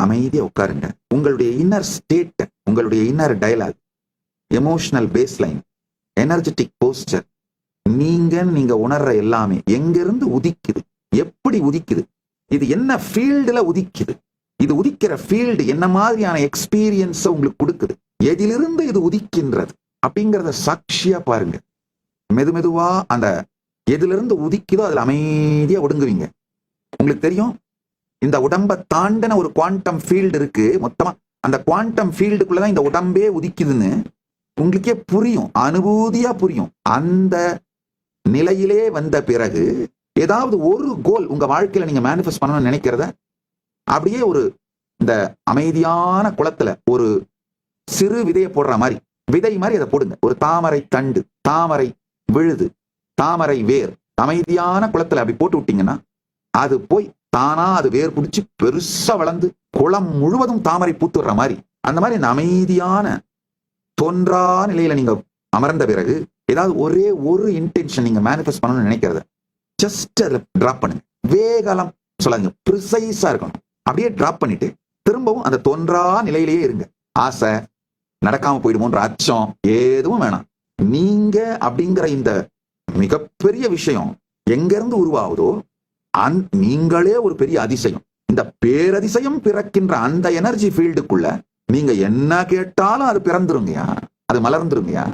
அமைதியா உட்காருங்க. உங்களுடைய இன்னர் ஸ்டேட், உங்களுடைய inner dialogue, emotional baseline, energetic posture, நீங்க உணர்ற எல்லாமே எங்கிருந்து உதிக்குது, எப்படி உதிக்குது, இது என்ன ஃபீல்டுல உதிக்குது, இது உதிக்கிற ஃபீல்டு என்ன மாதிரியான எக்ஸ்பீரியன்ஸ் உங்களுக்கு கொடுக்குது, எதிலிருந்து இது உதிக்கின்றது அப்படிங்கிறத சாட்சியா பாருங்க. மெதுவா அந்த எதிலிருந்து உதிக்குதோ அதுல அமைதியா ஒடுங்குவீங்க. உங்களுக்கு தெரியும், இந்த உடம்பை தாண்டின ஒரு குவாண்டம் ஃபீல்டு இருக்கு. மொத்தமா அந்த குவாண்டம் ஃபீல்டுக்குள்ளதான் இந்த உடம்பே உதிக்குதுன்னு உங்களுக்கே புரியும், அனுபூதியா புரியும். அந்த நிலையிலே வந்த பிறகு ஏதாவது ஒரு கோல் உங்க வாழ்க்கையில நீங்க மேனிஃபெஸ்ட் பண்ணணும்னு நினைக்கிறத அப்படியே ஒரு இந்த அமைதியான குளத்துல ஒரு சிறு விதையை போடுற மாதிரி, விதை மாதிரி அதை போடுங்க. ஒரு தாமரை தண்டு, தாமரை விழுது, தாமரை வேர் அமைதியான குளத்துல அப்படி போட்டு விட்டீங்கன்னா அது போய் தானா அது வேர் பிடிச்சி பெருசா வளர்ந்து குளம் முழுவதும் தாமரை பூத்துடுற மாதிரி, அந்த மாதிரி இந்த அமைதியான தோன்றா நிலையில நீங்க அமர்ந்த பிறகு ஏதாவது ஒரே ஒரு இன்டென்ஷன் நீங்க மேனிஃபெஸ்ட் பண்ணணும்னு நினைக்கிறத ஜஸ்ட் அதுல டிராப் பண்ணுங்க. வேகலம் சொல்லாதீங்க, ப்ரிசைஸா இருக்கணும். அப்படியே டிராப் பண்ணிட்டு திரும்பவும் அந்த தோன்றா நிலையிலேயே இருங்க. ஆசை நடக்காம போயிடுமோன்ற அச்சம் எதுவும் வேணாம். நீங்க அப்படிங்கிற இந்த மிகப்பெரிய விஷயம் எங்க இருந்து உருவாகுதோ நீங்களே ஒரு பெரிய அதிசயம். இந்த பேரதிசயம் பிறக்கின்ற அந்த எனர்ஜி ஃபீல்டுக்குள்ள நீங்க என்ன கேட்டாலும் அது பிறந்துருங்கயா, அது மலர்ந்துருங்கயா.